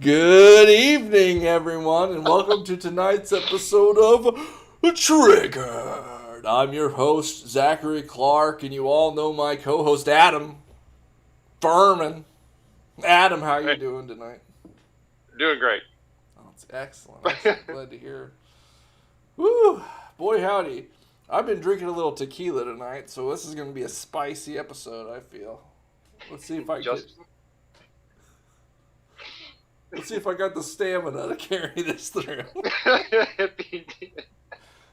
Good evening, everyone, and welcome to tonight's episode of Triggered. I'm your host, Zachary Clark, and you all know my co-host, Adam Furman. Adam, how you doing tonight? Doing great. Oh, it's excellent. I'm so glad to hear. Woo! Boy, howdy. I've been drinking a little tequila tonight, so this is going to be a spicy episode, I feel. Let's see if I Let's see if I got the stamina to carry this through.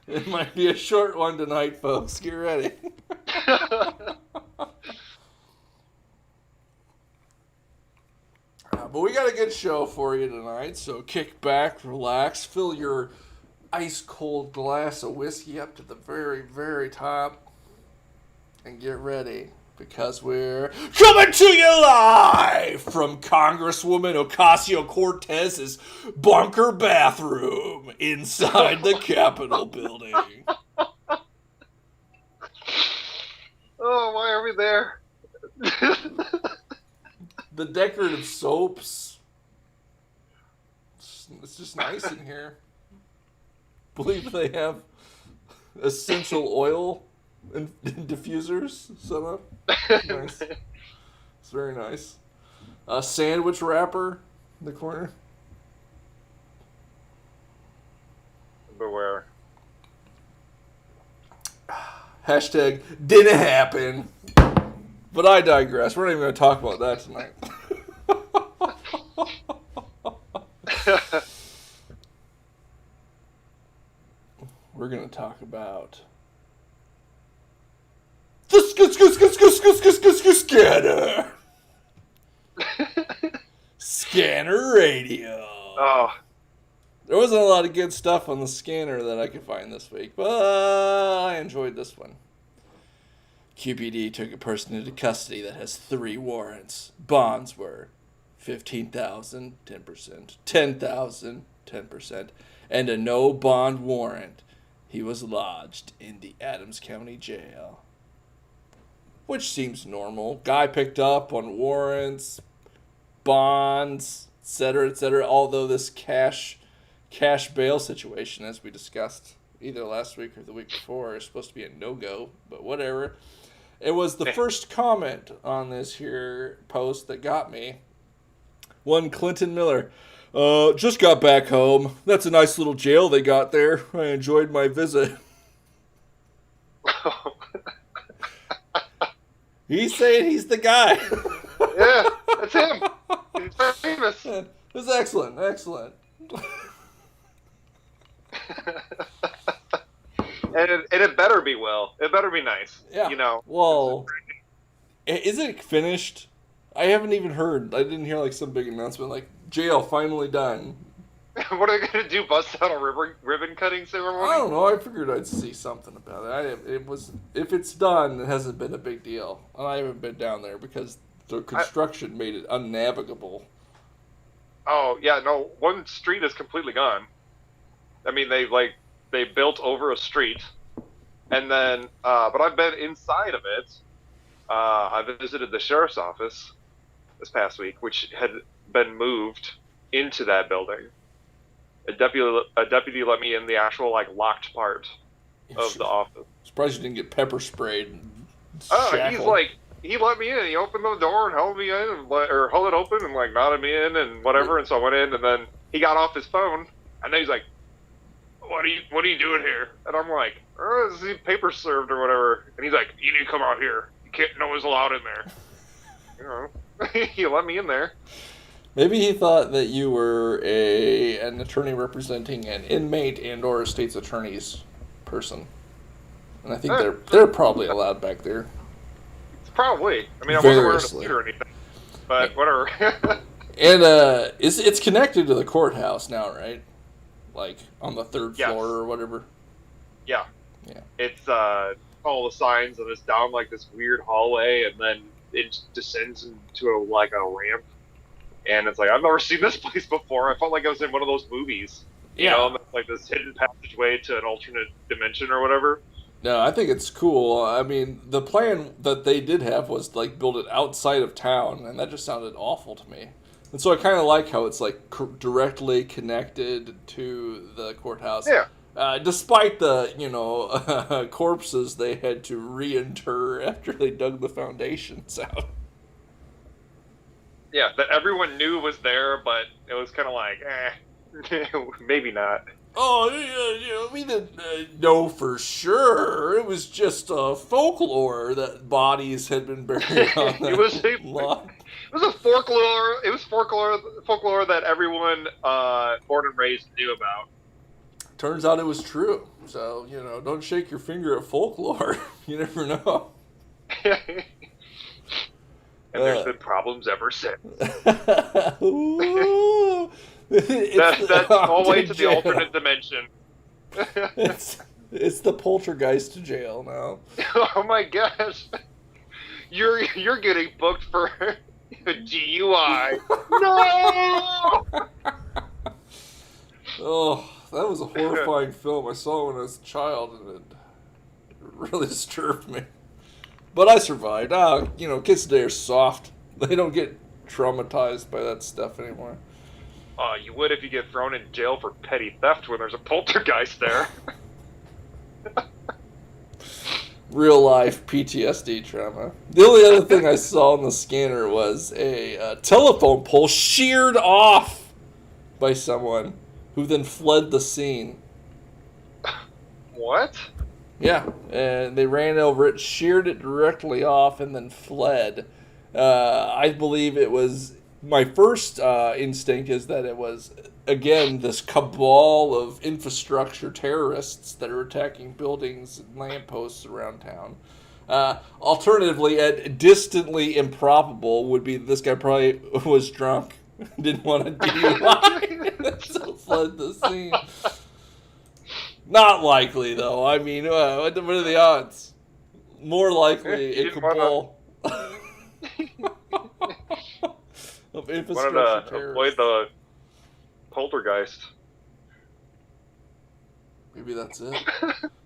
It might be a short one tonight, folks. Get ready. But we got a good show for you tonight, so kick back, relax, fill your ice-cold glass of whiskey up to the very, very top, and get ready. Because we're coming to you live from Congresswoman Ocasio-Cortez's bunker bathroom inside the Capitol building. Oh, why are we there? The decorative soaps. It's just nice in here. Believe they have essential oil and diffusers set up. Nice. It's very nice. A sandwich wrapper in the corner. Beware. Hashtag didn't happen. But I digress. We're not even going to talk about that tonight. We're going to talk about the scanner. Scanner radio. Oh. There wasn't a lot of good stuff on the scanner that I could find this week, but I enjoyed this one. QPD took a person into custody that has 3 warrants. Bonds were $15,000, 10%, $10,000, 10%, and a no bond warrant. He was lodged in the Adams County Jail. Which seems normal. Guy picked up on warrants, bonds, etc., although this cash bail situation, as we discussed either last week or the week before, is supposed to be a no-go, but whatever. It was the first comment on this here post that got me. One Clinton Miller. Just got back home. That's a nice little jail they got there. I enjoyed my visit. He's saying he's the guy. Yeah, that's him. He's very famous. It was excellent. And it better be well. It better be nice. Yeah. You know. Well, is it finished? I haven't even heard. I didn't hear like some big announcement like jail finally done. What are they gonna do? Bust out a ribbon cutting ceremony? I don't know. I figured I'd see something about it. If it's done, it hasn't been a big deal. And I haven't been down there because the construction made it unnavigable. Oh yeah, no. One street is completely gone. I mean, they built over a street, and then but I've been inside of it. I visited the sheriff's office this past week, which had been moved into that building. A deputy let me in the actual locked part of the office. Surprised you didn't get pepper sprayed. He let me in. He opened the door and held me in, or held it open and nodded me in and whatever. And so I went in, and then he got off his phone, and then he's like, "What are you doing here?" And I'm like, "Oh, this is paper served or whatever." And he's like, "You need to come out here. No one's allowed in there." You know, he let me in there. Maybe he thought that you were an attorney representing an inmate and or a state's attorney's person, and I think they're probably allowed back there. Probably. I mean, I wasn't wearing a suit or anything, but whatever. And it's connected to the courthouse now, right? Like on the 3rd floor or whatever. Yeah. Yeah. It's all the signs, and it's down this weird hallway, and then it descends into a ramp. And it's I've never seen this place before. I felt like I was in one of those movies. You know, this hidden passageway to an alternate dimension or whatever. No, I think it's cool. I mean, the plan that they did have was build it outside of town, and that just sounded awful to me. And so I kind of like how it's like directly connected to the courthouse. Yeah. Despite the, corpses they had to reinter after they dug the foundations out. Yeah, that everyone knew was there, but it was kind of like, maybe not. Oh, yeah, we didn't know for sure. It was just folklore that bodies had been buried on that lot. It was a folklore. It was folklore that everyone born and raised knew about. Turns out it was true. So, don't shake your finger at folklore. You never know. And there's been problems ever since. Ooh, that's all the way to the alternate dimension. it's the Poltergeist jail now. Oh my gosh. You're getting booked for a DUI. No! Oh, that was a horrifying film. I saw it when I was a child, and it really disturbed me. But I survived. Kids today are soft. They don't get traumatized by that stuff anymore. You would if you get thrown in jail for petty theft when there's a poltergeist there. Real life PTSD trauma. The only other thing I saw on the scanner was a telephone pole sheared off by someone who then fled the scene. What? Yeah, and they ran over it, sheared it directly off, and then fled. I believe it was... My first instinct is that it was, again, this cabal of infrastructure terrorists that are attacking buildings and lampposts around town. Alternatively, and distantly improbable, would be this guy probably was drunk, didn't want to DUI, so fled the scene. Not likely, though. I mean, what are the odds? More likely a cabal of infrastructure wanted to terrorists. avoid the poltergeist. Maybe that's it.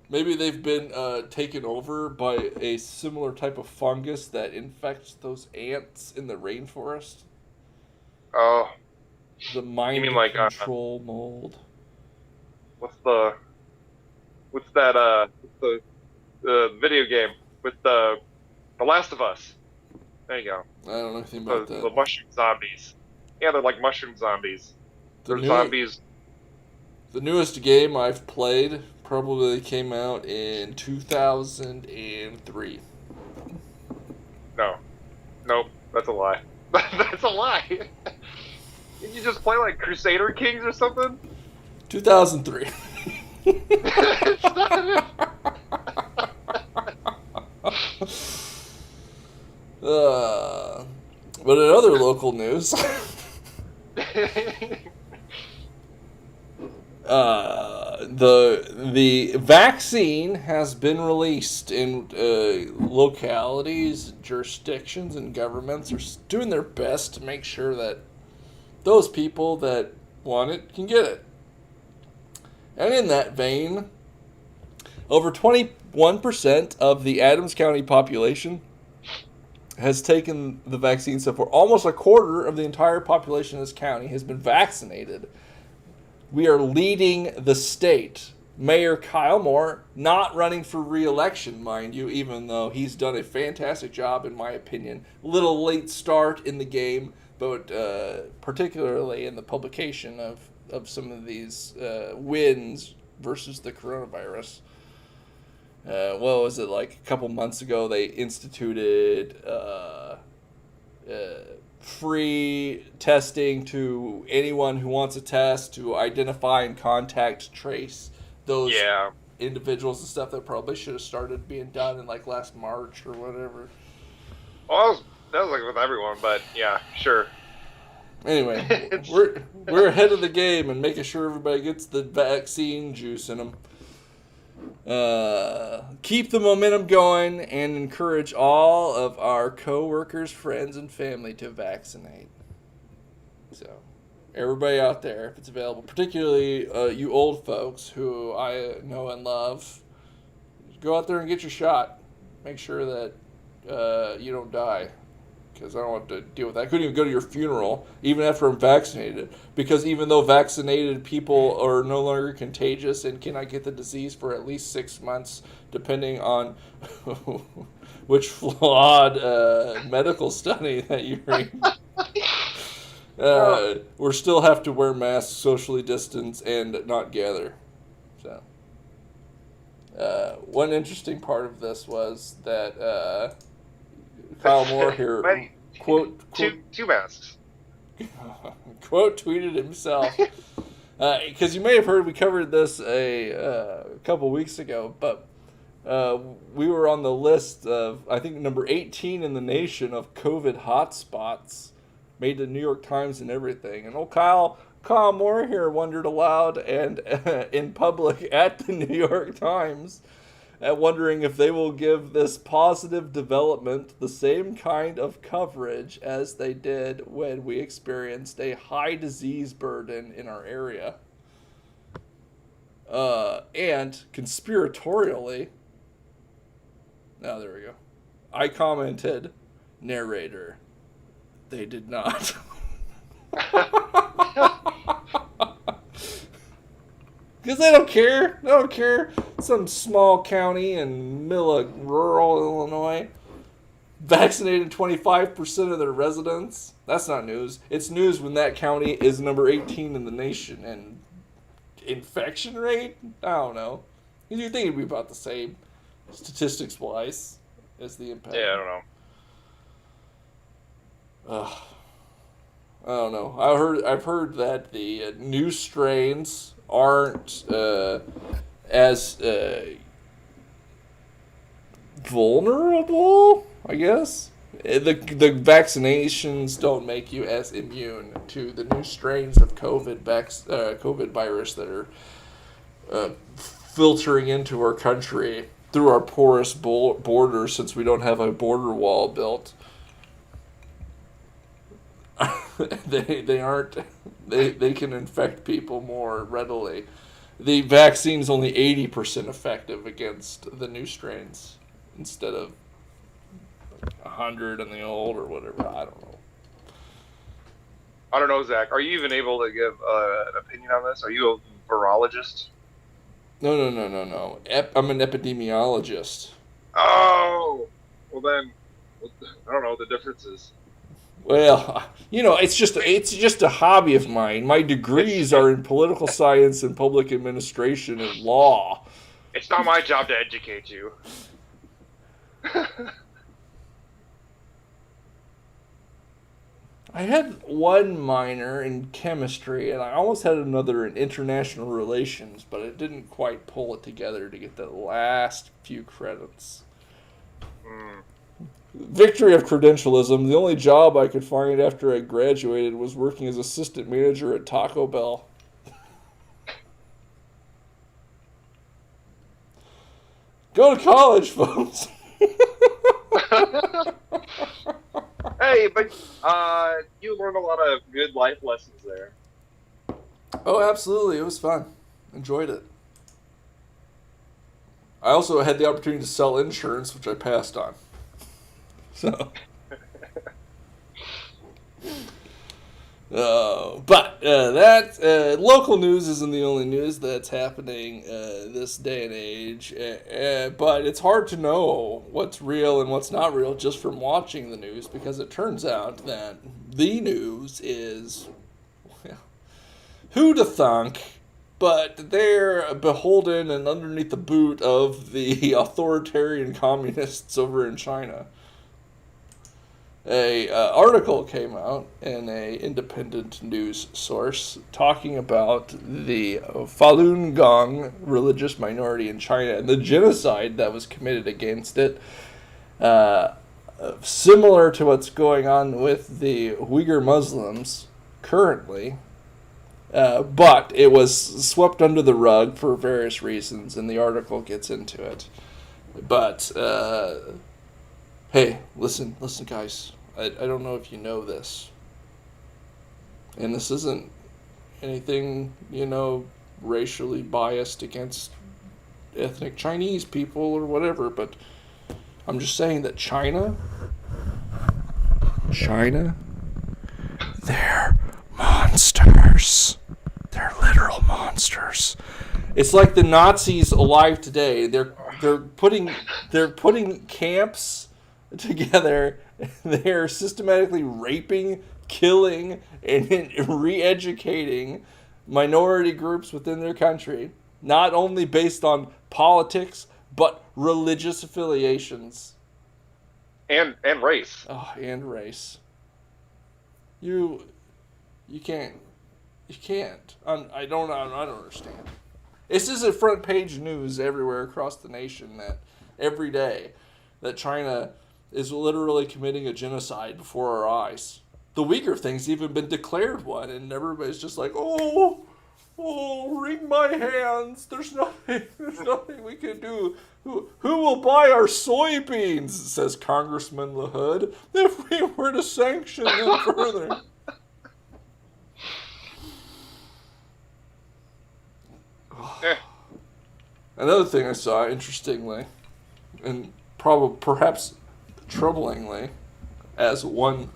Maybe they've been taken over by a similar type of fungus that infects those ants in the rainforest. Oh. The mind control mold. What's the video game with the Last of Us? There you go. I don't know anything about that. The mushroom zombies. Yeah, they're like mushroom zombies. They're zombies. The newest game I've played probably came out in 2003. No. Nope. That's a lie. That's a lie. Did you just play like Crusader Kings or something? 2003. It's not But in other local news, the vaccine has been released in localities, jurisdictions, and governments are doing their best to make sure that those people that want it can get it. And in that vein, over 21% of the Adams County population has taken the vaccine so far. Almost a quarter of the entire population of this county has been vaccinated. We are leading the state. Mayor Kyle Moore, not running for re-election, mind you, even though he's done a fantastic job, in my opinion. Little late start in the game, but particularly in the publication of some of these wins versus the coronavirus. What was it, like a couple months ago, they instituted free testing to anyone who wants a test to identify and contact trace those individuals and stuff that probably should have started being done in like last March or whatever. Well, that was like with everyone, but yeah, sure. Anyway, we're ahead of the game and making sure everybody gets the vaccine juice in them. Keep the momentum going and encourage all of our co-workers, friends, and family to vaccinate. So, everybody out there, if it's available, particularly you old folks who I know and love, go out there and get your shot. Make sure that you don't die. because I don't have to deal with that. I couldn't even go to your funeral, even after I'm vaccinated, because even though vaccinated people are no longer contagious and cannot get the disease for at least 6 months, depending on which flawed medical study that you read. We still have to wear masks, socially distance, and not gather. So, one interesting part of this was that Kyle Moore here quote two masks. quote tweeted himself, because you may have heard we covered this a couple weeks ago, but we were on the list of, I think, number 18 in the nation of COVID hotspots, made the New York Times and everything. And old Kyle Moore here wondered aloud and in public at the New York Times, wondering if they will give this positive development the same kind of coverage as they did when we experienced a high disease burden in our area. And conspiratorially, there we go. I commented, narrator, they did not. Because they don't care. They don't care. Some small county in middle of rural Illinois vaccinated 25% of their residents. That's not news. It's news when that county is number 18 in the nation. And infection rate? I don't know. You think it'd be about the same, statistics-wise, as the impact. Yeah, I don't know. I don't know. I've heard that the new strains aren't as vulnerable, I guess. The vaccinations don't make you as immune to the new strains of COVID virus that are filtering into our country through our porous border, since we don't have a border wall built. They can infect people more readily. The vaccine's only 80% effective against the new strains instead of 100 in the old or whatever. I don't know, Zach. Are you even able to give an opinion on this? Are you a virologist? No. I'm an epidemiologist. Oh, well then, I don't know what the difference is. Well, it's just a hobby of mine. My degrees are in political science and public administration and law. It's not my job to educate you. I had one minor in chemistry, and I almost had another in international relations, but it didn't quite pull it together to get the last few credits. Victory of credentialism. The only job I could find after I graduated was working as assistant manager at Taco Bell. Go to college, folks. Hey, but you learned a lot of good life lessons there. Oh, absolutely. It was fun. Enjoyed it. I also had the opportunity to sell insurance, which I passed on. So, but that local news isn't the only news that's happening this day and age. But it's hard to know what's real and what's not real just from watching the news, because it turns out that the news is, well, who to thank, but they're beholden and underneath the boot of the authoritarian communists over in China. A article came out in a independent news source talking about the Falun Gong religious minority in China and the genocide that was committed against it. Similar to what's going on with the Uyghur Muslims currently, but it was swept under the rug for various reasons, and the article gets into it. But hey, listen, guys. I don't know if you know this. And this isn't anything, racially biased against ethnic Chinese people or whatever, but I'm just saying that China China, they're monsters. They're literal monsters. It's like the Nazis alive today. They're putting camps together. They're systematically raping, killing, and re-educating minority groups within their country, not only based on politics but religious affiliations and race. Oh, and race. You can't. I don't understand. This isn't front page news everywhere across the nation that every day that China is literally committing a genocide before our eyes. The Uyghur thing's even been declared one, and everybody's just like, oh, wring my hands. There's nothing we can do. Who will buy our soybeans, says Congressman LaHood, if we were to sanction them further? Another thing I saw, interestingly, and perhaps troublingly, as one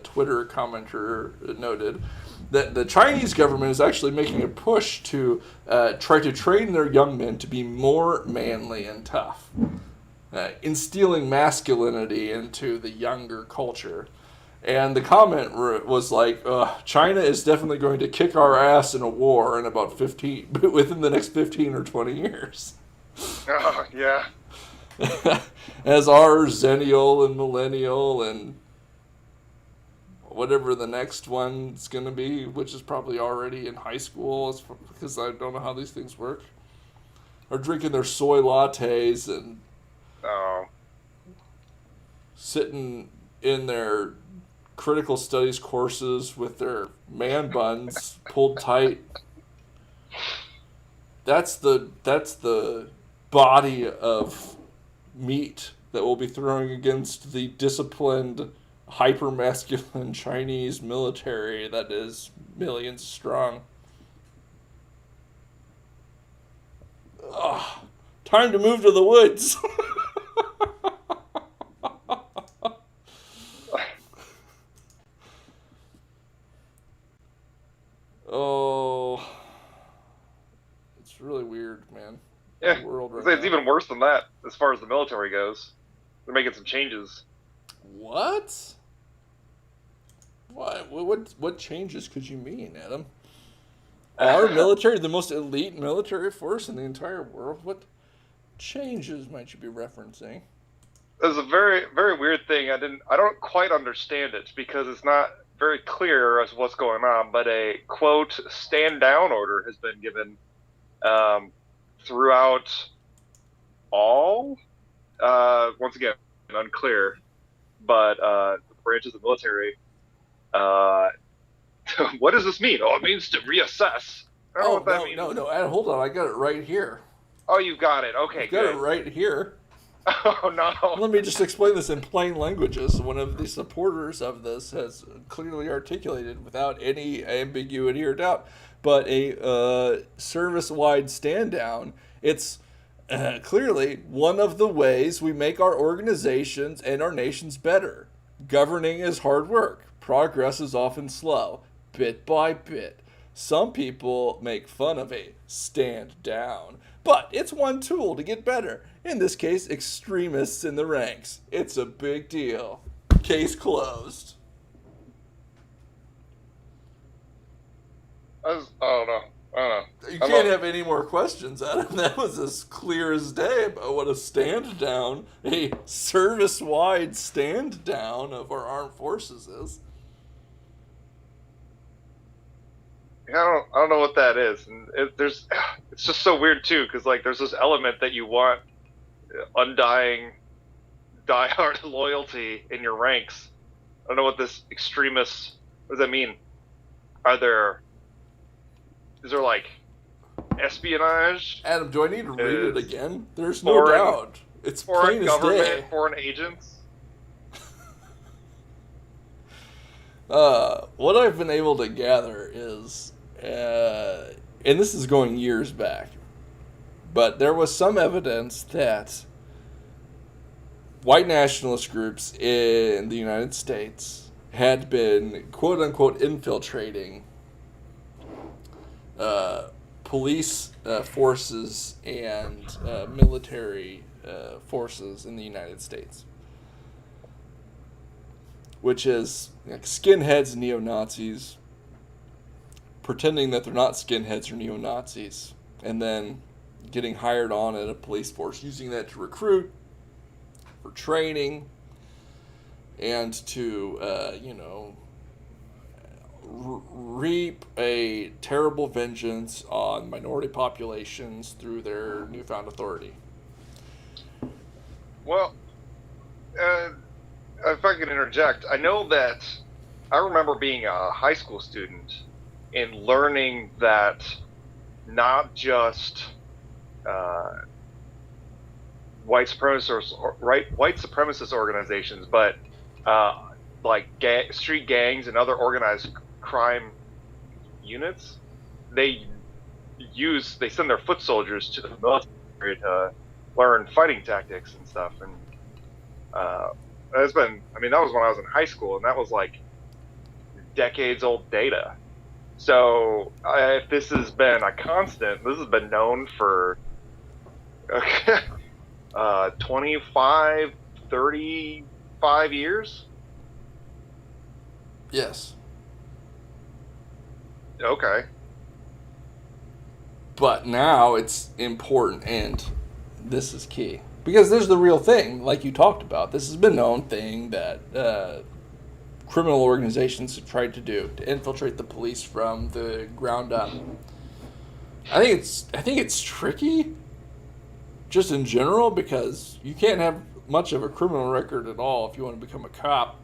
Twitter commenter noted, that the Chinese government is actually making a push to try to train their young men to be more manly and tough, instilling masculinity into the younger culture. And the comment was like, China is definitely going to kick our ass in a war in about within the next 15 or 20 years. Oh, yeah. As our Zennial and Millennial and whatever the next one's going to be, which is probably already in high school, because I don't know how these things work, are drinking their soy lattes and sitting in their critical studies courses with their man buns pulled tight. That's the body of meat that we'll be throwing against the disciplined, hyper-masculine Chinese military that is millions strong. Ugh. Time to move to the woods. Oh, it's really weird, man. Yeah, World right it's now. even worse than that as far as the military goes. They're making some changes. What? What changes could you mean, Adam? Our military, the most elite military force in the entire world? What changes might you be referencing? There's a very, very weird thing. I don't quite understand it because it's not very clear as what's going on, but a quote stand down order has been given throughout all once again unclear, but the branches of the military. What does this mean? Oh, it means to reassess. I don't know what that means. No, Adam, hold on, I got it right here. Oh, you got it. Okay, I've got it right here. Oh, no. Let me just explain this in plain languages. One of the supporters of this has clearly articulated without any ambiguity or doubt. But a service-wide stand-down, it's clearly one of the ways we make our organizations and our nations better. Governing is hard work. Progress is often slow, bit by bit. Some people make fun of a stand down, but it's one tool to get better. In this case, extremists in the ranks. It's a big deal. Case closed. I don't know. You can't have any more questions, Adam. That was as clear as day about what a stand down, a service-wide stand down of our armed forces is. I don't know what that is, and it's just so weird too, because like there's this element that you want undying, diehard loyalty in your ranks. I don't know what this extremist. What does that mean? Is there like espionage? Adam, do I need to read it again? There's no doubt. It's plain as day. Foreign agents. What I've been able to gather is, and this is going years back, but there was some evidence that white nationalist groups in the United States had been quote-unquote infiltrating police forces and military forces in the United States, which is like skinheads and neo-Nazis pretending that they're not skinheads or neo-Nazis, and then getting hired on at a police force, using that to recruit, for training, and to, reap a terrible vengeance on minority populations through their newfound authority. Well, if I could interject, I know that I remember being a high school student and learning that not just white supremacist organizations, but like street gangs and other organized crime units, they send their foot soldiers to the military to learn fighting tactics and stuff. And that was when I was in high school, and that was like decades old data. So if this has been a constant, this has been known for 25, 35 years? Yes. Okay. But now it's important, and this is key. Because there's the real thing, like you talked about. This has been a known thing that criminal organizations have tried to do, to infiltrate the police from the ground up. I think it's tricky, just in general, because you can't have much of a criminal record at all if you want to become a cop,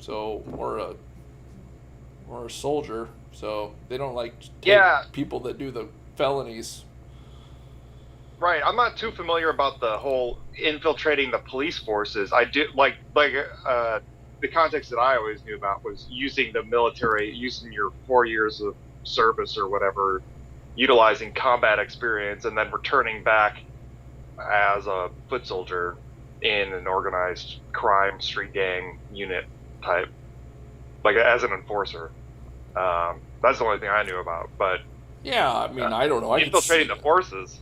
or a soldier. So they don't like to take people that do the felonies. Right. I'm not too familiar about the whole infiltrating the police forces. I do like the context that I always knew about was using the military, using your 4 years of service or whatever, utilizing combat experience, and then returning back as a foot soldier in an organized crime street gang unit type, like as an enforcer. That's the only thing I knew about. But yeah, I don't know. Infiltrating the forces.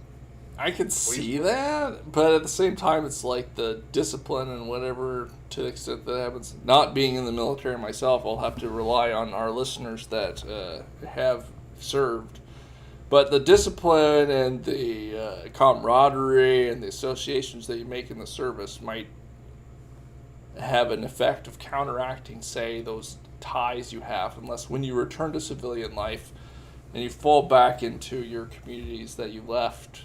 I could see that, but at the same time, it's like the discipline and whatever, to the extent that happens. Not being in the military myself, I'll have to rely on our listeners that have served. But the discipline and the camaraderie and the associations that you make in the service might have an effect of counteracting, say, those ties you have, unless when you return to civilian life and you fall back into your communities that you left,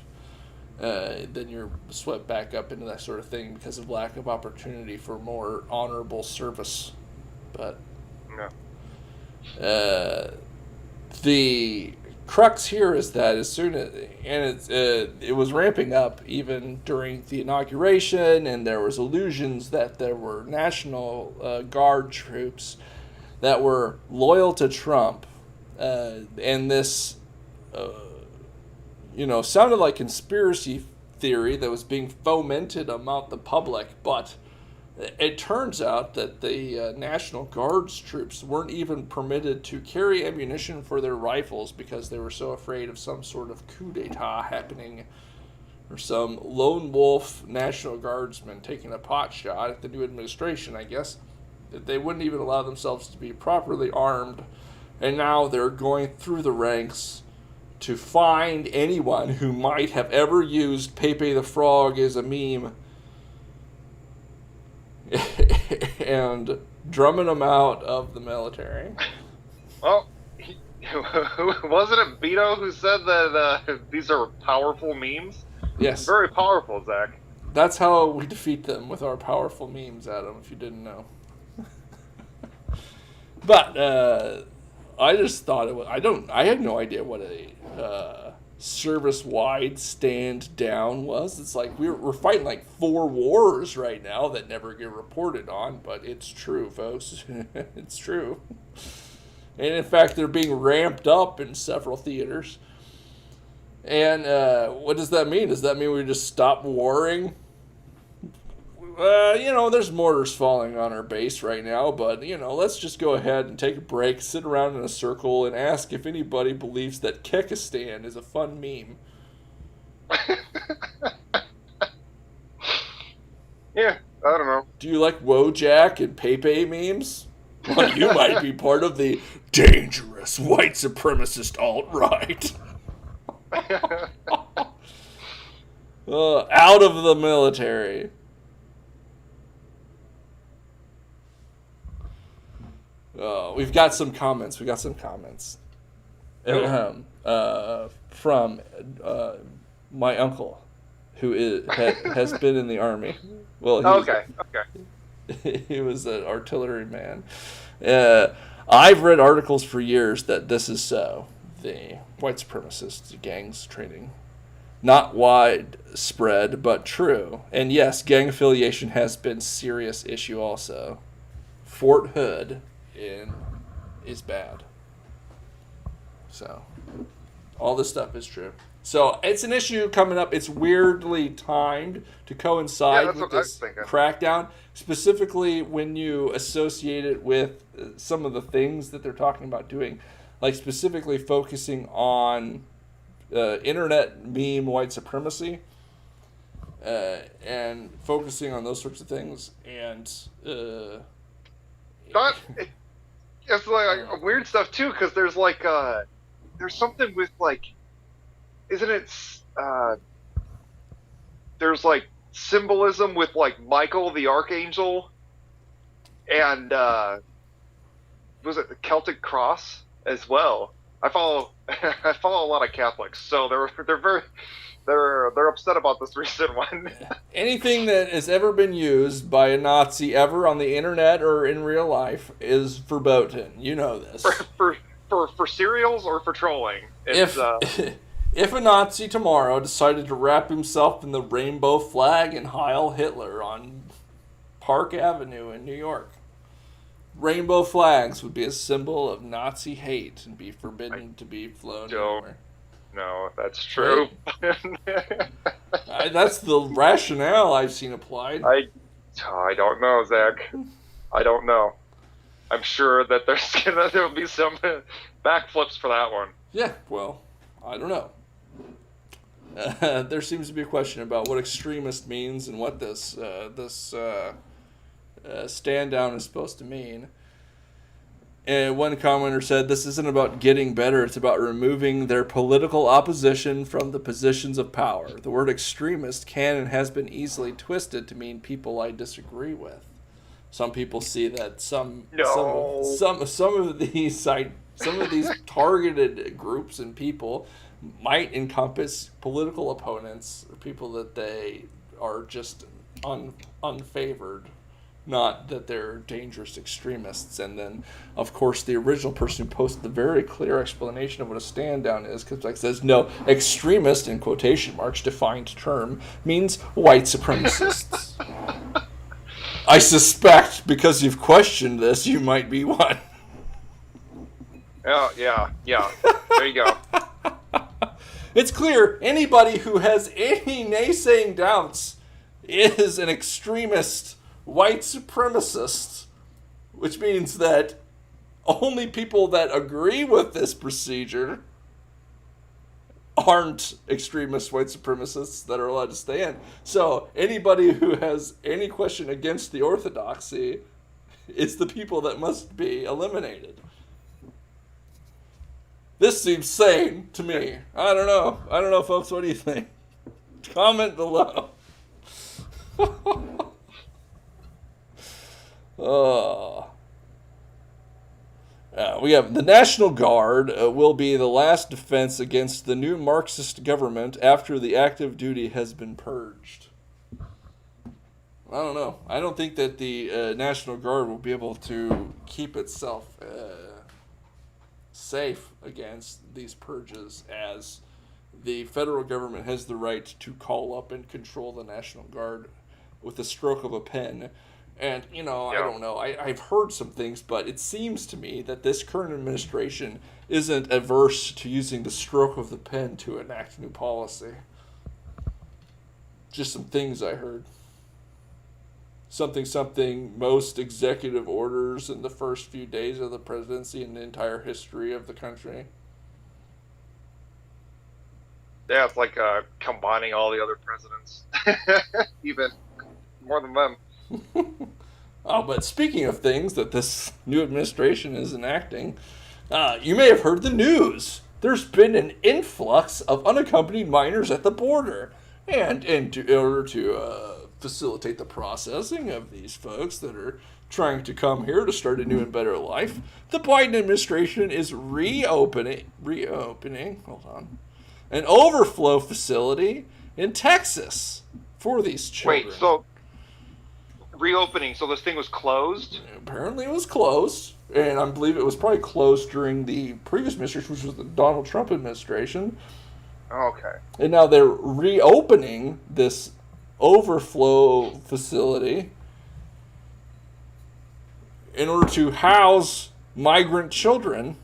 then you're swept back up into that sort of thing because of lack of opportunity for more honorable service. But the crux here is that as soon as, and it was ramping up even during the inauguration, and there was illusions that there were National Guard troops that were loyal to Trump, and this sounded like conspiracy theory that was being fomented among the public, but it turns out that the National Guard's troops weren't even permitted to carry ammunition for their rifles because they were so afraid of some sort of coup d'etat happening, or some lone wolf National Guardsman taking a pot shot at the new administration, I guess, that they wouldn't even allow themselves to be properly armed. And now they're going through the ranks to find anyone who might have ever used Pepe the Frog as a meme and drumming them out of the military. Well, wasn't it Beto who said that these are powerful memes? Yes. Very powerful, Zach. That's how we defeat them, with our powerful memes, Adam, if you didn't know. But I just thought it was, I had no idea what a service-wide stand down was. It's like we're fighting like 4 wars right now that never get reported on, but it's true, folks. It's true. And in fact, they're being ramped up in several theaters. And what does that mean? Does that mean we just stop warring? there's mortars falling on our base right now, but, let's just go ahead and take a break, sit around in a circle, and ask if anybody believes that Kekistan is a fun meme. Yeah, I don't know. Do you like Wojak and Pepe memes? Well, you might be part of the dangerous white supremacist alt-right. Out of the military. We've got some comments. From my uncle, who has been in the army. Well, okay. He was an artillery man. I've read articles for years that this is so. The white supremacist gangs training. Not widespread, but true. And yes, gang affiliation has been serious issue also. Fort Hood is bad. So, all this stuff is true. So, it's an issue coming up. It's weirdly timed to coincide with this crackdown. Specifically, when you associate it with some of the things that they're talking about doing. Like, specifically focusing on internet meme white supremacy. And focusing on those sorts of things. And... It's like weird stuff too, because there's like there's something with like, isn't it? There's like symbolism with like Michael the Archangel, and was it the Celtic cross as well? I follow a lot of Catholics, so they're upset about this recent one. Anything that has ever been used by a Nazi ever on the internet or in real life is verboten. You know this. For cereals or for trolling. If a Nazi tomorrow decided to wrap himself in the rainbow flag and Heil Hitler on Park Avenue in New York, rainbow flags would be a symbol of Nazi hate and be forbidden to be flown anywhere. No, that's true. That's the rationale I've seen applied. I don't know, Zach. I don't know. I'm sure that there'll be some backflips for that one. Yeah, well, I don't know. There seems to be a question about what extremist means and what this stand down is supposed to mean. And one commenter said, this isn't about getting better, it's about removing their political opposition from the positions of power. The word extremist can and has been easily twisted to mean people I disagree with. Some people see that some of these targeted groups and people might encompass political opponents or people that they are just unfavored. Not that they're dangerous extremists. And then, of course, the original person who posted the very clear explanation of what a stand down is, because like says, no, extremist, in quotation marks, defined term, means white supremacists. I suspect, because you've questioned this, you might be one. Oh, yeah. There you go. It's clear anybody who has any naysaying doubts is an extremist white supremacist, which means that only people that agree with this procedure aren't extremist white supremacists that are allowed to stay in. So anybody who has any question against the orthodoxy is the people that must be eliminated. This seems sane to me. I don't know, folks. What do you think? Comment below. We have the National Guard will be the last defense against the new Marxist government after the active duty has been purged. I don't know. I don't think that the National Guard will be able to keep itself safe against these purges, as the federal government has the right to call up and control the National Guard with the stroke of a pen. And, I don't know. I've heard some things, but it seems to me that this current administration isn't averse to using the stroke of the pen to enact new policy. Just some things I heard. something most executive orders in the first few days of the presidency in the entire history of the country. Yeah, it's like combining all the other presidents, even more than them. Oh, but speaking of things that this new administration is enacting, you may have heard the news. There's been an influx of unaccompanied minors at the border. And in order to facilitate the processing of these folks that are trying to come here to start a new and better life, the Biden administration is reopening, an overflow facility in Texas for these children. Wait, so reopening, so this thing was closed? Apparently it was closed, and I believe it was probably closed during the previous administration, which was the Donald Trump administration. Okay. And now they're reopening this overflow facility in order to house migrant children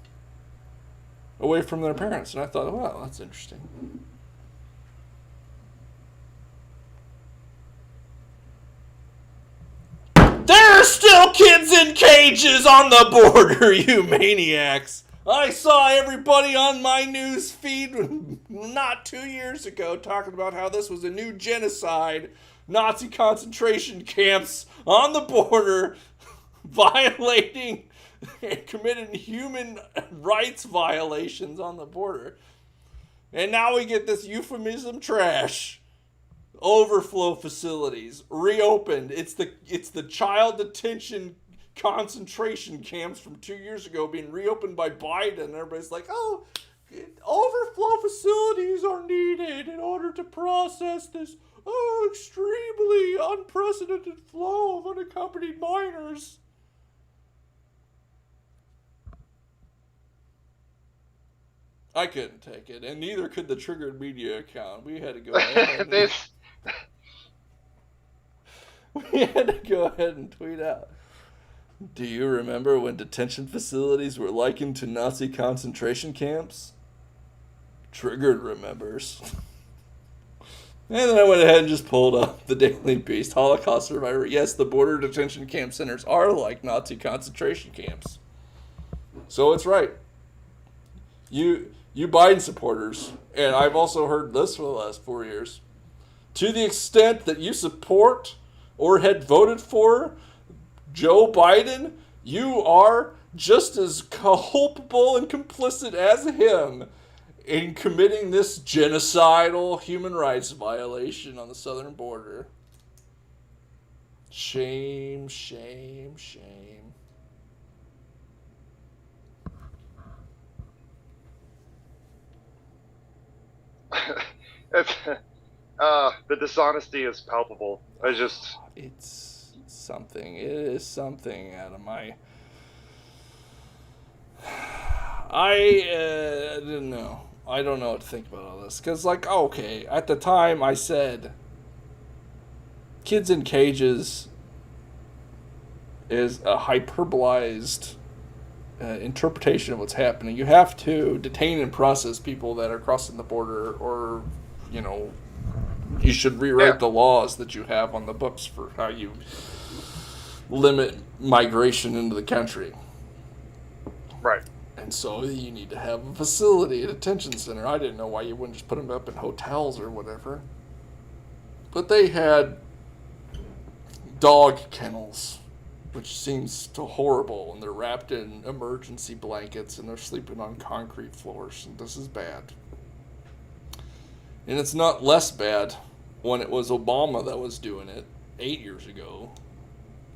away from their parents. And I thought, wow, that's interesting. There are still kids in cages on the border, you maniacs. I saw everybody on my news feed not 2 years ago talking about how this was a new genocide, Nazi concentration camps on the border, violating and committing human rights violations on the border. And now we get this euphemism trash. Overflow facilities reopened. It's the child detention concentration camps from 2 years ago being reopened by Biden. Everybody's like, oh, overflow facilities are needed in order to process this extremely unprecedented flow of unaccompanied minors. I couldn't take it, and neither could the Triggered Media account. We had to go ahead and tweet out. Do you remember when detention facilities were likened to Nazi concentration camps? Triggered remembers. And then I went ahead and just pulled up the Daily Beast. Holocaust survivor. Yes, the border detention camp centers are like Nazi concentration camps. So it's right. You Biden supporters, and I've also heard this for the last 4 years, to the extent that you support or had voted for Joe Biden, you are just as culpable and complicit as him in committing this genocidal human rights violation on the southern border. Shame, shame, shame. The dishonesty is palpable. It's something. It is something out of my... I didn't know. I don't know what to think about all this. Because, okay, at the time I said kids in cages is a hyperbolized interpretation of what's happening. You have to detain and process people that are crossing the border, or, you should rewrite the laws that you have on the books for how you limit migration into the country. Right. And so you need to have a facility, a detention center. I didn't know why you wouldn't just put them up in hotels or whatever. But they had dog kennels, which seems horrible, and they're wrapped in emergency blankets, and they're sleeping on concrete floors, and this is bad. And it's not less bad when it was Obama that was doing it 8 years ago,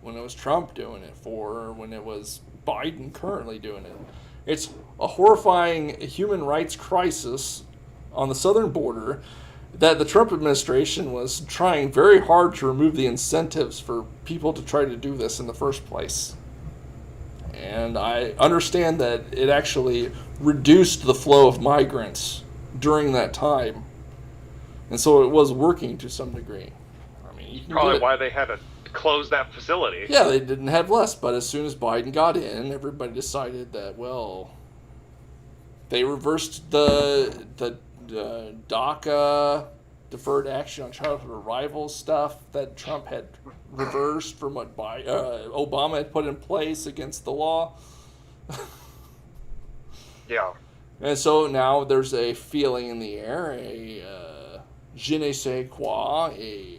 when it was Trump doing it, when it was Biden currently doing it. It's a horrifying human rights crisis on the southern border that the Trump administration was trying very hard to remove the incentives for people to try to do this in the first place. And I understand that it actually reduced the flow of migrants during that time. And so it was working to some degree. I mean, you can probably why they had to close that facility. Yeah, they didn't have less, but as soon as Biden got in, everybody decided that, well, they reversed the DACA deferred action on childhood arrival stuff that Trump had reversed from what Obama had put in place against the law. Yeah. And so now there's a feeling in the air, a je ne sais quoi, a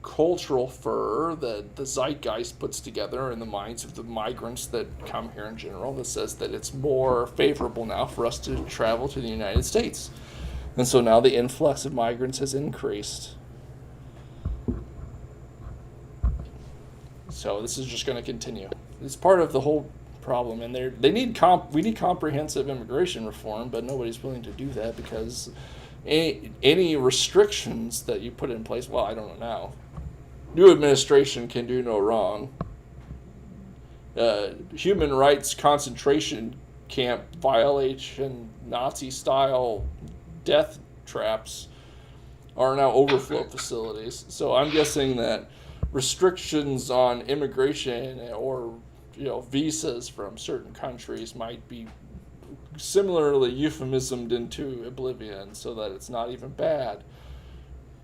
cultural fur that the zeitgeist puts together in the minds of the migrants that come here in general that says that it's more favorable now for us to travel to the United States. And so now the influx of migrants has increased. So this is just going to continue. It's part of the whole problem, and we need comprehensive immigration reform, but nobody's willing to do that because any restrictions that you put in place, well, I don't know now. New administration can do no wrong. Human rights concentration camp violation, Nazi-style death traps are now overflow facilities. So I'm guessing that restrictions on immigration or visas from certain countries might be similarly euphemismed into oblivion so that it's not even bad.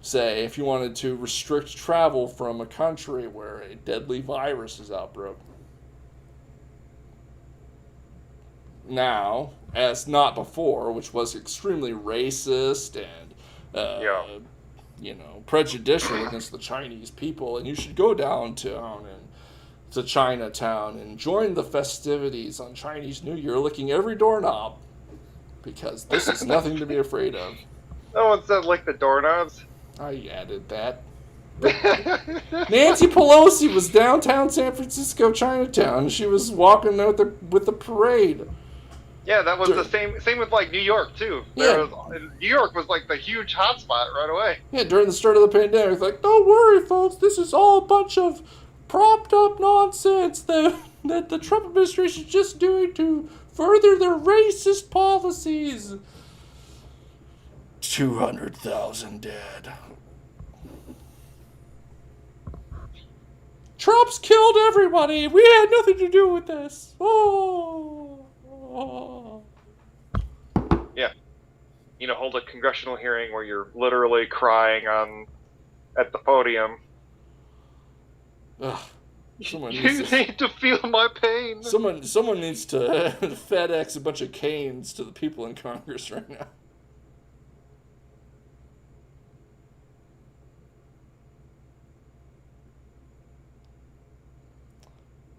Say, if you wanted to restrict travel from a country where a deadly virus is outbroken. Now, as not before, which was extremely racist and prejudicial against the Chinese people, and you should go downtown and to Chinatown and join the festivities on Chinese New Year, licking every doorknob, because this is nothing to be afraid of. No one said lick the doorknobs. I added that. Nancy Pelosi was downtown San Francisco, Chinatown. She was walking out with the parade. Yeah, that was the same with like New York too. New York was like the huge hotspot right away. Yeah, during the start of the pandemic, like, don't worry, folks, this is all a bunch of propped up nonsense that the Trump administration is just doing to further their racist policies. 200,000 dead. Trump's killed everybody. We had nothing to do with this. Oh. Yeah. Hold a congressional hearing where you're literally crying at the podium. Ugh. You need to feel my pain. Someone needs to FedEx a bunch of canes to the people in Congress right now.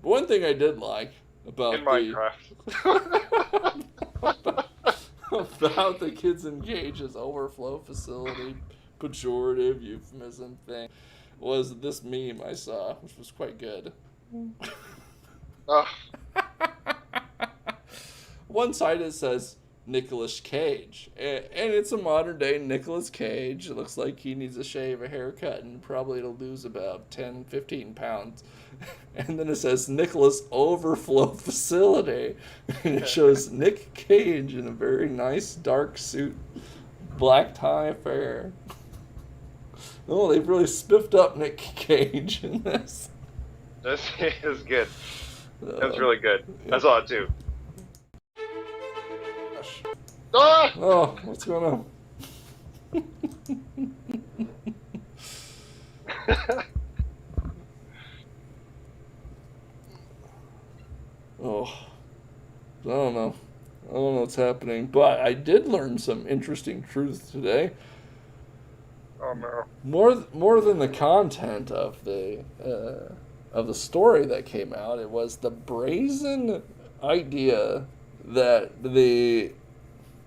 One thing I did like about in Minecraft about the Kids Engage's Overflow Facility pejorative euphemism thing was this meme I saw, which was quite good. One side it says Nicolas Cage, and it's a modern day Nicolas Cage. It looks like he needs a shave, a haircut, and probably to lose about 10-15 pounds. And then it says Nicholas Overflow Facility, and it shows Nick Cage in a very nice dark suit, black tie affair. Oh, they've really spiffed up Nick Cage in this. This is good. That's really good. I saw it too. Ah! Oh, what's going on? Oh, I don't know what's happening, but I did learn some interesting truths today. Oh no! More than the content of the story that came out, it was the brazen idea that the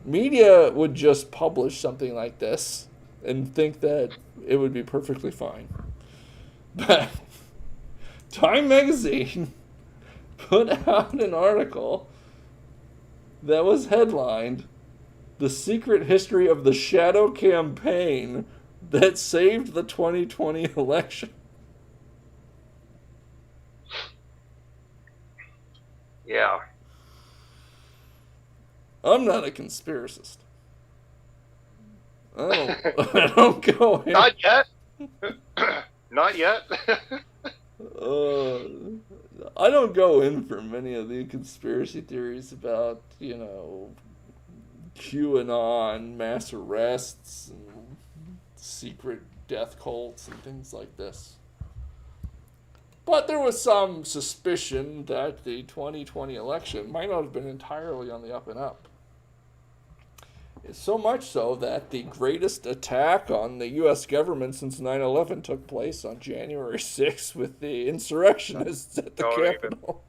media would just publish something like this and think that it would be perfectly fine. But Time Magazine put out an article that was headlined "The Secret History of the Shadow Campaign That Saved the 2020 Election." Yeah. I'm not a conspiracist. I don't go in. Not yet. Not yet. I don't go in for many of the conspiracy theories about, QAnon mass arrests and secret death cults and things like this. But there was some suspicion that the 2020 election might not have been entirely on the up and up. It's so much so that the greatest attack on the U.S. government since 9/11 took place on January 6th with the insurrectionists at the Capitol.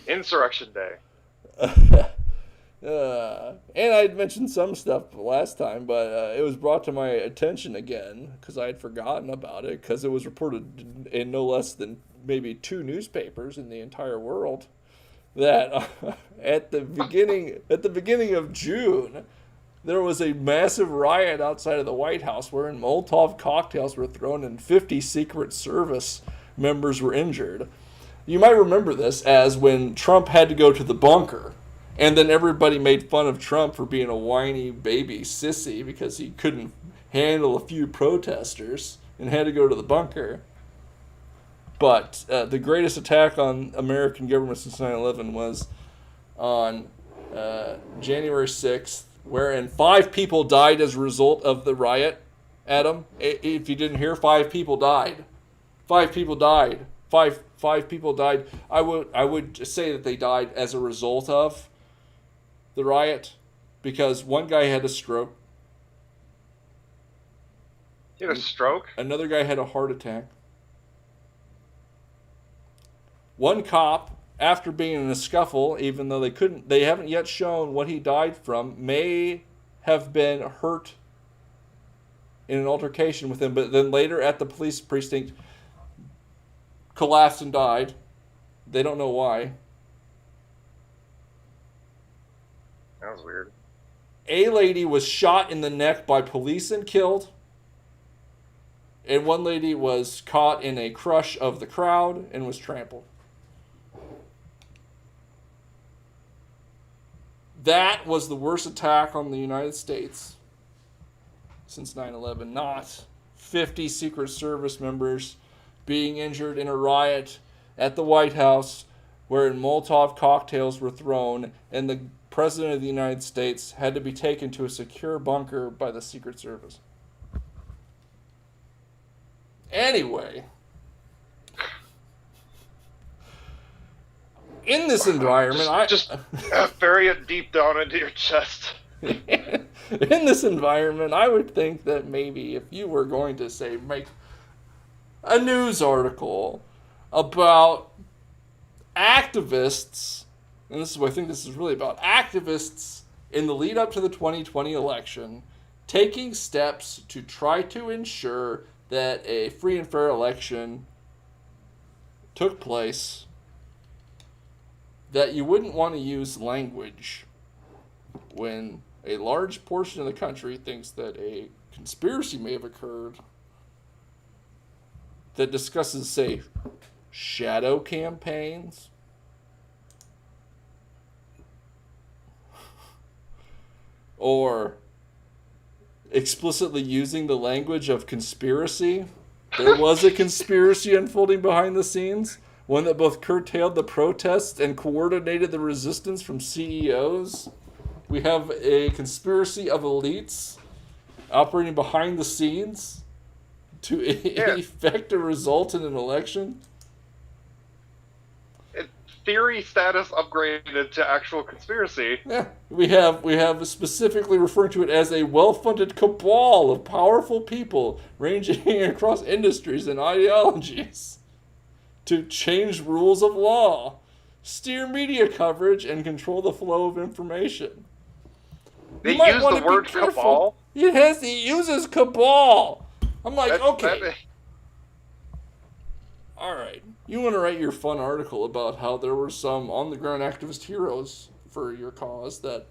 Insurrection Day. And I'd mentioned some stuff last time, but it was brought to my attention again because I had forgotten about it because it was reported in no less than maybe 2 newspapers in the entire world that at the beginning of June there was a massive riot outside of the White House wherein Molotov cocktails were thrown and 50 Secret Service members were injured. You might remember this as when Trump had to go to the bunker. And then everybody made fun of Trump for being a whiny baby sissy because he couldn't handle a few protesters and had to go to the bunker. But the greatest attack on American government since 9/11 was on January 6th, wherein 5 people died as a result of the riot. Adam, if you didn't hear, 5 people died. 5 people died. Five people died. I would say that they died as a result of the riot, because one guy had a stroke. He had a stroke? Another guy had a heart attack. One cop, after being in a scuffle, even though they haven't yet shown what he died from, may have been hurt in an altercation with him, but then later at the police precinct collapsed and died. They don't know why. That was weird. A lady was shot in the neck by police and killed. And one lady was caught in a crush of the crowd and was trampled. That was the worst attack on the United States since 9/11. Not 50 Secret Service members being injured in a riot at the White House wherein Molotov cocktails were thrown and the President of the United States had to be taken to a secure bunker by the Secret Service. Anyway, in this environment, just bury it deep down into your chest. In this environment, I would think that maybe if you were going to say make a news article about activists, and this is what I think this is really about, activists in the lead up to the 2020 election taking steps to try to ensure that a free and fair election took place, that you wouldn't want to use language when a large portion of the country thinks that a conspiracy may have occurred that discusses, say, shadow campaigns, or explicitly using the language of conspiracy. There was a conspiracy unfolding behind the scenes, one that both curtailed the protests and coordinated the resistance from CEOs. We have a conspiracy of elites operating behind the scenes to effect a result in an election. Theory status upgraded to actual conspiracy. Yeah, we have specifically referring to it as a well-funded cabal of powerful people ranging across industries and ideologies to change rules of law, steer media coverage, and control the flow of information. They use the word cabal? He uses cabal. I'm like, okay. All right. You want to write your fun article about how there were some on-the-ground activist heroes for your cause that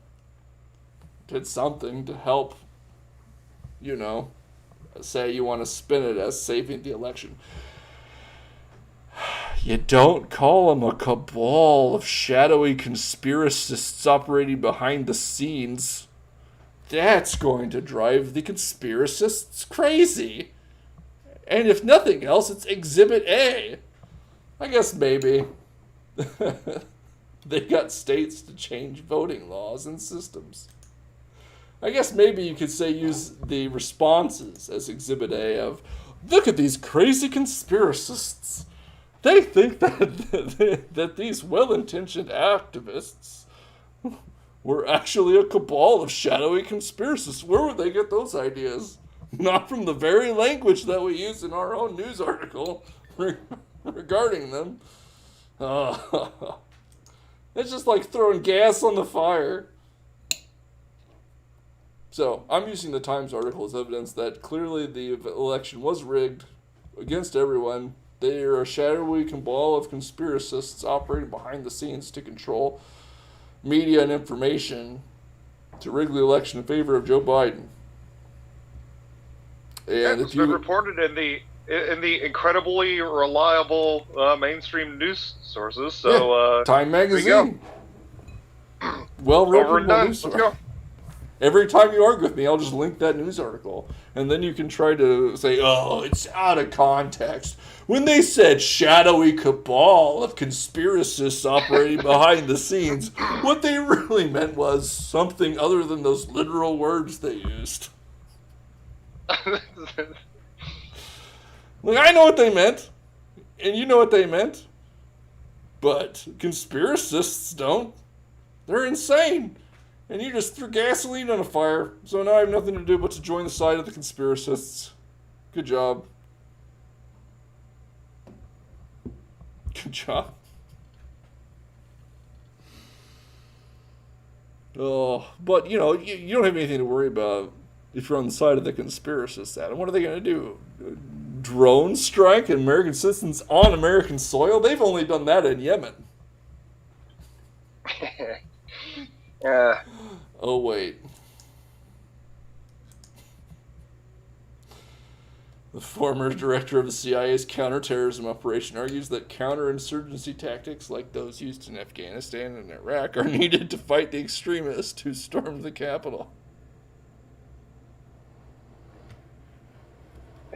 did something to help, say you want to spin it as saving the election. You don't call them a cabal of shadowy conspiracists operating behind the scenes. That's going to drive the conspiracists crazy. And if nothing else, it's Exhibit A. I guess maybe. They got states to change voting laws and systems. I guess maybe you could say use the responses as Exhibit A of, look at these crazy conspiracists. They think that these well-intentioned activists were actually a cabal of shadowy conspiracists. Where would they get those ideas? Not from the very language that we use in our own news article regarding them. It's just like throwing gas on the fire. So, I'm using the Times article as evidence that clearly the election was rigged against everyone. They are a shadowy cabal of conspiracists operating behind the scenes to control media and information to rig the election in favor of Joe Biden. And it's been reported in the incredibly reliable mainstream news sources. So Time Magazine. Well reputable news source. Let's go. Every time you argue with me, I'll just link that news article. And then you can try to say, oh, it's out of context. When they said shadowy cabal of conspiracists operating behind the scenes, what they really meant was something other than those literal words they used. Like, I know what they meant. And you know what they meant. But conspiracists don't. They're insane. And you just threw gasoline on a fire. So now I have nothing to do but to join the side of the conspiracists. Good job. Good job. Oh, but, you know, you don't have anything to worry about if you're on the side of the conspiracists. And what are they going to do? Drone strike American citizens on American soil? They've only done that in Yemen. Oh, wait. The former director of the CIA's counterterrorism operation argues that counterinsurgency tactics like those used in Afghanistan and Iraq are needed to fight the extremists who stormed the Capitol.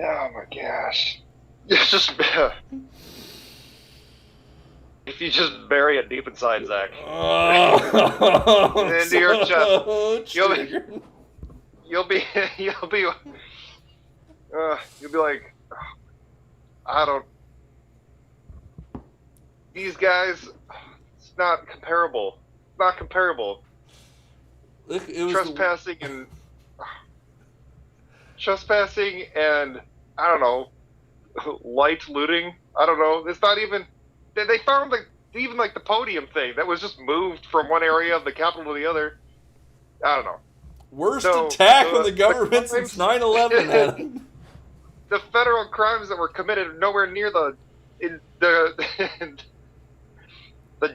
Oh my gosh. It's just... If you just bury it deep inside, Zach, into your chest, you'll be like, I don't. These guys, it's not comparable. Not comparable. Trespassing and I don't know, light looting. I don't know. It's not even. They found even the podium thing that was just moved from one area of the Capitol to the other. I don't know. Worst attack on the government since 9/11. The federal crimes that were committed nowhere near the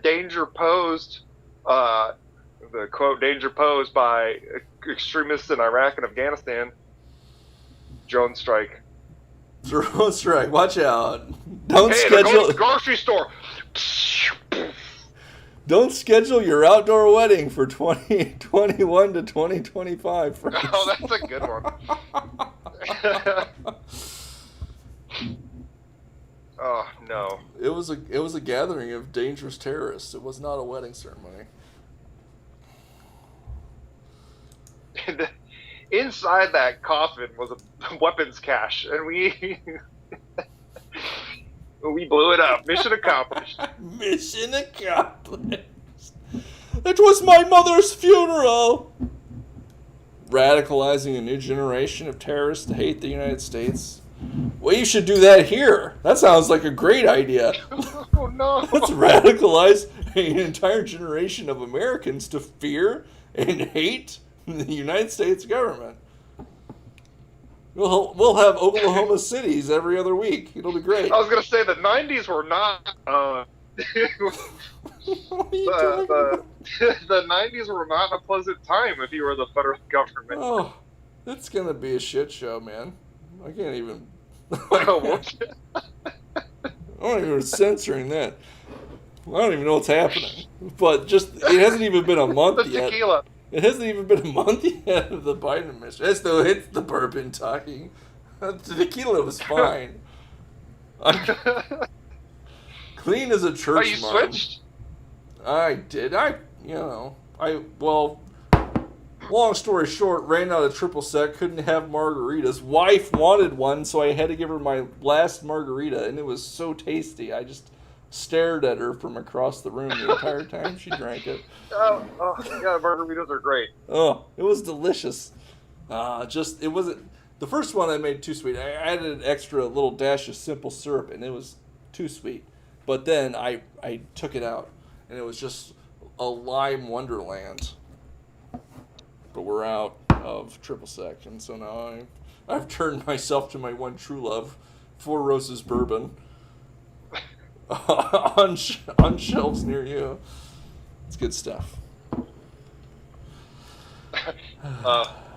danger posed, the quote danger posed by extremists in Iraq and Afghanistan. Drone strike. Drone strike. Watch out. Don't schedule. They're going to the grocery store. Don't schedule your outdoor wedding for 2021 to 2025. Friends. Oh, that's a good one. Oh no! It was a gathering of dangerous terrorists. It was not a wedding ceremony. Inside that coffin was a weapons cache, and we blew it up. Mission accomplished. Mission accomplished. It was my mother's funeral. Radicalizing a new generation of terrorists to hate the United States. Well, you should do that here. That sounds like a great idea. Oh no! Let's radicalize an entire generation of Americans to fear and hate the United States government. We'll have Oklahoma cities every other week. It'll be great. I was going to say the 90s were not... the 90s were not a pleasant time if you were the federal government. Oh, it's going to be a shit show, man. I can't even... Oh, I'm not even censoring that. I don't even know what's happening. But just, it hasn't even been a month yet. Tequila. It hasn't even been a month yet of the Biden administration. It's the bourbon talking. The tequila was fine. I'm clean as a church. Oh, you switched? I did. Well, long story short, ran out of triple sec, couldn't have margaritas. Wife wanted one, so I had to give her my last margarita, and it was so tasty. I just stared at her from across the room the entire time she drank it. Oh, yeah, margaritas are great. Oh, it was delicious. It wasn't the first one I made too sweet. I added an extra little dash of simple syrup, and it was too sweet. But then I took it out, and it was just a lime wonderland. But we're out of triple sec, and so now I've turned myself to my one true love, Four Roses bourbon, on shelves near you. It's good stuff.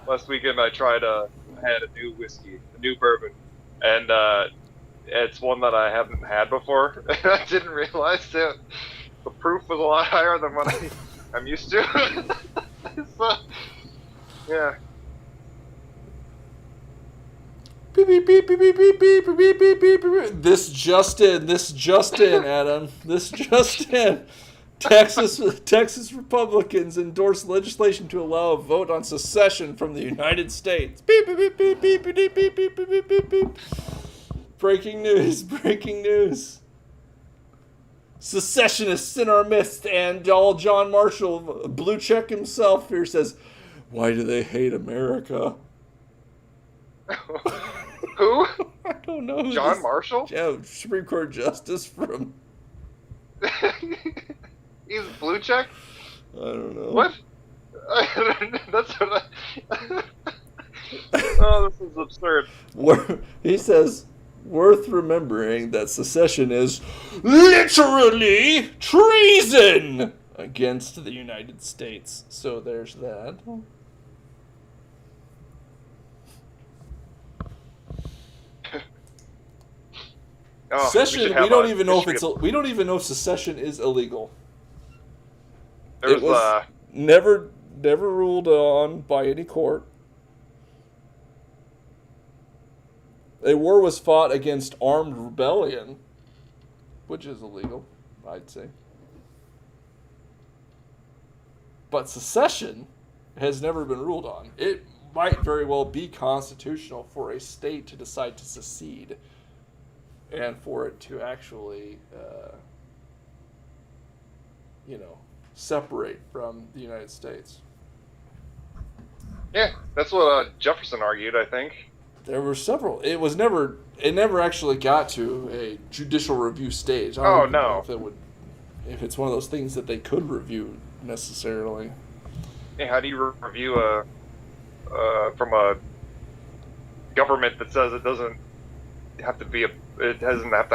Last weekend I had a new whiskey, a new bourbon, and it's one that I haven't had before. I didn't realize that the proof was a lot higher than what I'm used to. So, yeah. Beep, beep, beep, beep, beep, beep, beep, beep, beep, beep, beep. This just in, Adam. This just in. Texas Republicans endorse legislation to allow a vote on secession from the United States. Beep, beep, beep, beep, beep, beep, beep, beep, beep, beep, beep, beep. Breaking news. Secessionists in our midst, and all John Marshall, blue check himself here, says, why do they hate America? Who? I don't know. John Marshall? Yeah, Supreme Court Justice from... He's blue check? I don't know. What? That's what I... Oh, this is absurd. He says, worth remembering that secession is literally treason against the United States. So there's that. Secession, we don't even know if secession is illegal. It was never ruled on by any court. A war was fought against armed rebellion, which is illegal, I'd say. But secession has never been ruled on. It might very well be constitutional for a state to decide to secede and for it to actually, separate from the United States. Yeah, that's what Jefferson argued, I think. There were several. It never actually got to a judicial review stage. I don't know if it's one of those things that they could review necessarily. Yeah, how do you review from a government that says it doesn't have to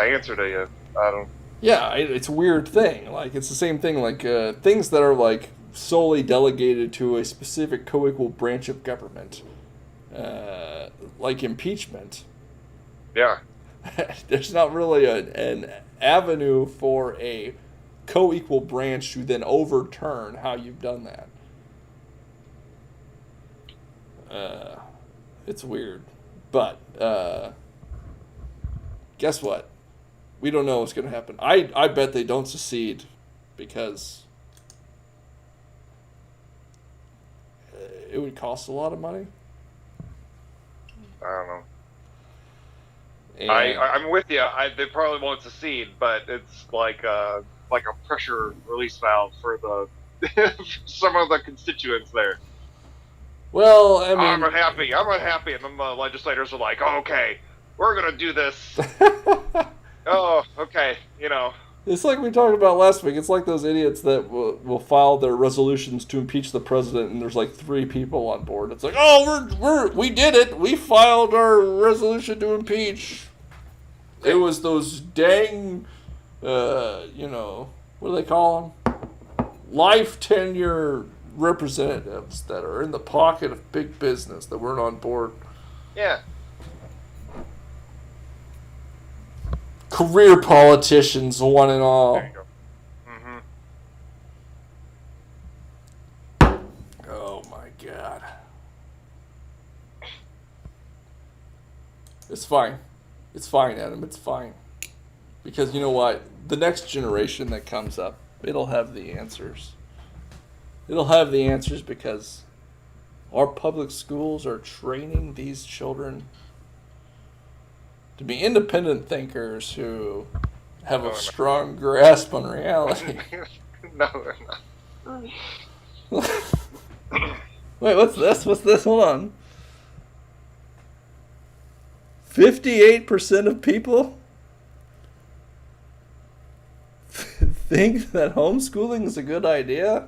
answer to you? I don't. Yeah, it's a weird thing. Like, it's the same thing. Like things that are like solely delegated to a specific co-equal branch of government. Like impeachment. Yeah. There's not really an avenue for a co-equal branch to then overturn how you've done that. It's weird. But guess what? We don't know what's going to happen. I bet they don't secede because it would cost a lot of money. I don't know. And I'm with you. They probably won't secede, but it's like a pressure release valve for the some of the constituents there. Well, I mean, I'm unhappy, and then the legislators are like, oh, "Okay, we're gonna do this." Oh, okay, It's like we talked about last week. It's like those idiots that will file their resolutions to impeach the president, and there's like 3 people on board. It's like, oh, we did it. We filed our resolution to impeach. It was those dang, what do they call them? Life tenure representatives that are in the pocket of big business that weren't on board. Yeah. Career politicians, one and all. There you go. Mm-hmm. Oh my God. It's fine. It's fine, Adam. It's fine. Because you know what? The next generation that comes up, It'll have the answers. It'll have the answers because our public schools are training these children to be independent thinkers who have a strong grasp on reality. No, they're not. Wait, what's this? What's this? Hold on. 58% of people think that homeschooling is a good idea?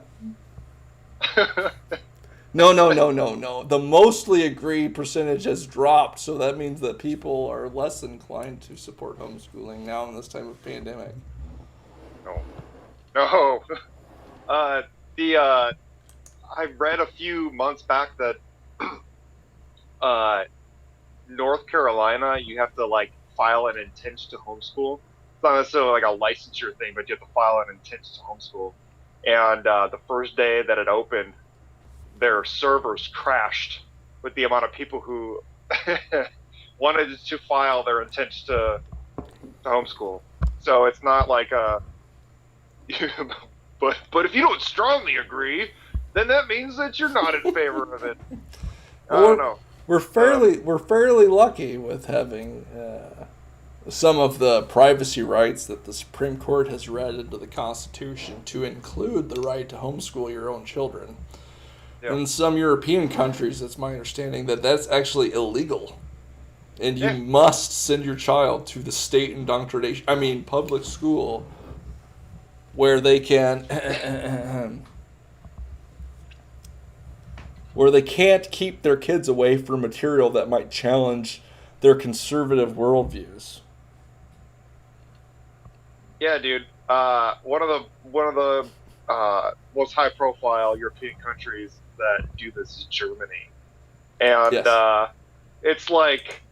No. The mostly agree percentage has dropped, so that means that people are less inclined to support homeschooling now in this time of pandemic. No. I read a few months back that North Carolina, you have to like file an intent to homeschool. It's not necessarily like a licensure thing, but you have to file an intent to homeschool. And the first day that it opened, their servers crashed with the amount of people who wanted to file their intent to homeschool. So it's not like but if you don't strongly agree, then that means that you're not in favor of it. I don't know. We're fairly lucky with having some of the privacy rights that the Supreme Court has read into the Constitution to include the right to homeschool your own children. Yeah. In some European countries, it's my understanding that that's actually illegal. And you must send your child to the state indoctrination, public school, where they can, where they can't keep their kids away from material that might challenge their conservative worldviews. Yeah, dude. One of the most high-profile European countries that do this is Germany, and yes. It's like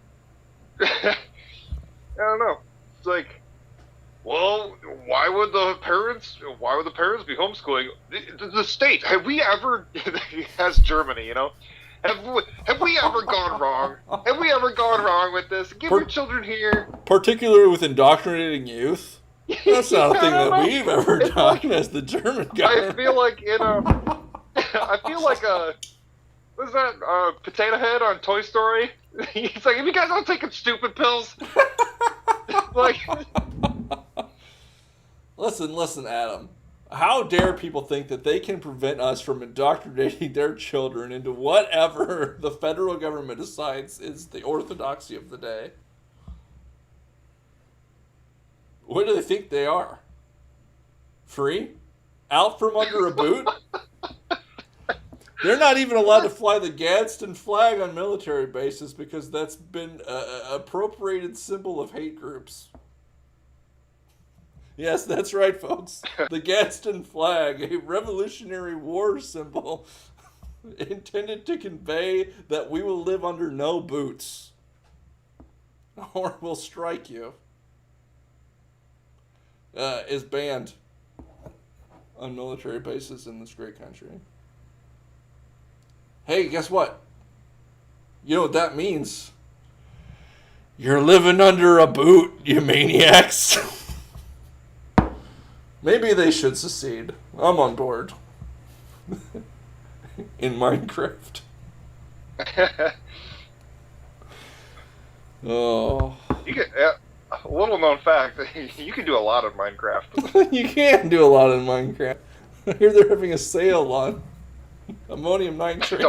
I don't know. It's like, well, why would the parents be homeschooling? The state, have we ever, as Germany, have we ever gone wrong? Have we ever gone wrong with this? Give your children here. Particularly with indoctrinating youth. That's not a thing that we've ever done as the German government. I feel like what's that, Potato Head on Toy Story? He's like, if you guys aren't taking stupid pills, like... Listen, Adam. How dare people think that they can prevent us from indoctrinating their children into whatever the federal government decides is the orthodoxy of the day? What do they think they are? Free? Out from under a boot? They're not even allowed to fly the Gadsden flag on military bases because that's been an appropriated symbol of hate groups. Yes, that's right, folks. The Gadsden flag, a Revolutionary War symbol intended to convey that we will live under no boots or we'll strike you, is banned on military bases in this great country. Hey, guess what? You know what that means? You're living under a boot, you maniacs. Maybe they should secede. I'm on board. In Minecraft. Oh. You can, a little known fact, you can do a lot of Minecraft. You can do a lot in Minecraft. I hear they're having a sale on ammonium nitrate.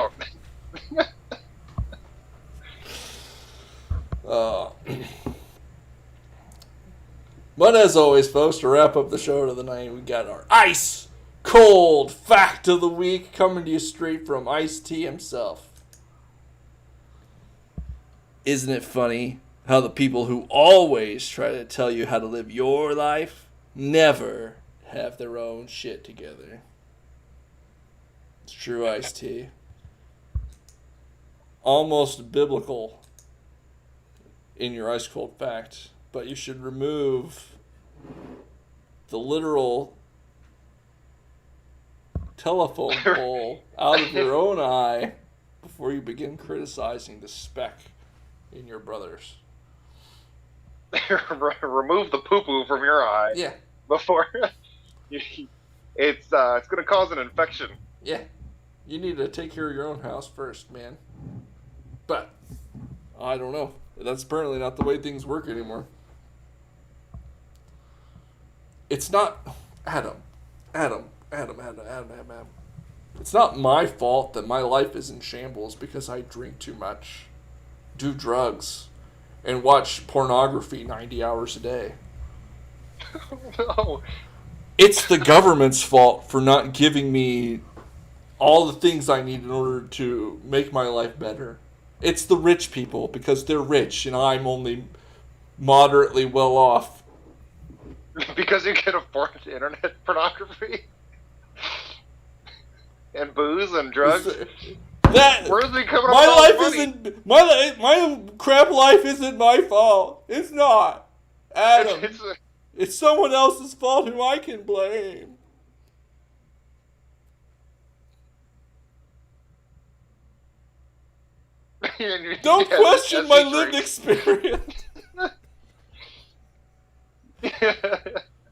But as always, folks, to wrap up the show tonight, we got our ice cold fact of the week coming to you straight from Ice-T himself. Isn't it funny how the people who always try to tell you how to live your life never have their own shit together? It's true, Ice-T. Almost biblical in your ice cold fact, but you should remove the literal telephone pole out of your own eye before you begin criticizing the speck in your brother's. Remove the poo-poo from your eye. Yeah. Before it's going to cause an infection. Yeah. You need to take care of your own house first, man. But, I don't know. That's apparently not the way things work anymore. It's not... Adam. It's not my fault that my life is in shambles because I drink too much, do drugs, and watch pornography 90 hours a day. No. It's the government's fault for not giving me all the things I need in order to make my life better. It's the rich people because they're rich and I'm only moderately well off. Because you can afford internet pornography? And booze and drugs? Where's it coming my up life money? isn't my crap life isn't my fault. It's not. Adam. It's someone else's fault who I can blame. Don't question my lived experience.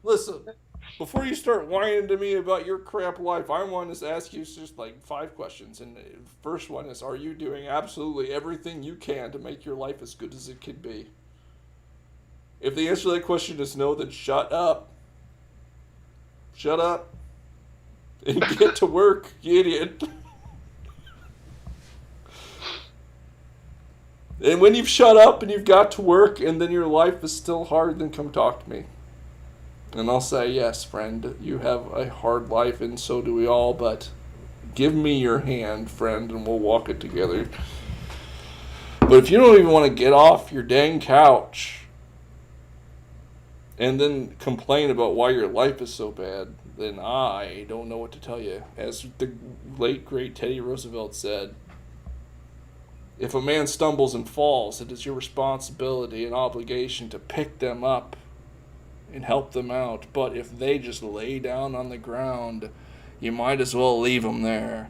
Listen, before you start whining to me about your crap life, I want to ask you just like 5 questions. And the first one is, are you doing absolutely everything you can to make your life as good as it could be? If the answer to that question is no, then shut up. Shut up. And get to work, you idiot. And when you've shut up and you've got to work and then your life is still hard, then come talk to me. And I'll say, yes, friend, you have a hard life and so do we all, but give me your hand, friend, and we'll walk it together. But if you don't even want to get off your dang couch and then complain about why your life is so bad, then I don't know what to tell you. As the late, great Teddy Roosevelt said, if a man stumbles and falls, it is your responsibility and obligation to pick them up and help them out. But if they just lay down on the ground, you might as well leave them there,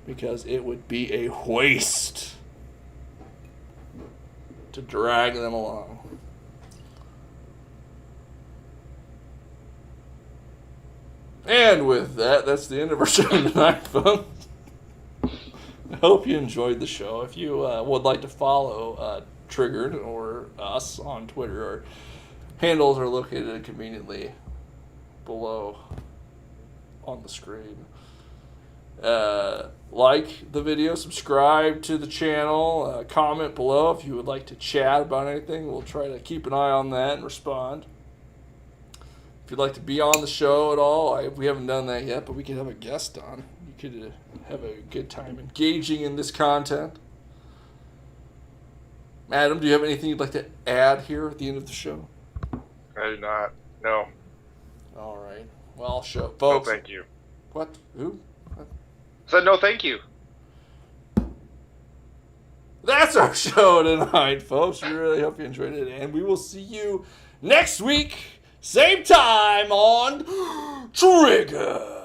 because it would be a waste to drag them along. And with that, that's the end of our show tonight, folks. I hope you enjoyed the show. If you would like to follow Triggered or us on Twitter, our handles are located conveniently below on the screen. Like the video, subscribe to the channel, comment below if you would like to chat about anything. We'll try to keep an eye on that and respond. If you'd like to be on the show at all, we haven't done that yet, but we could have a guest on. You could have a good time engaging in this content. Adam, do you have anything you'd like to add here at the end of the show? I do not. No. All right. Well, show folks. No, thank you. What? Who? What? Said no, thank you. That's our show tonight, folks. We really hope you enjoyed it, and we will see you next week, same time on Trigger.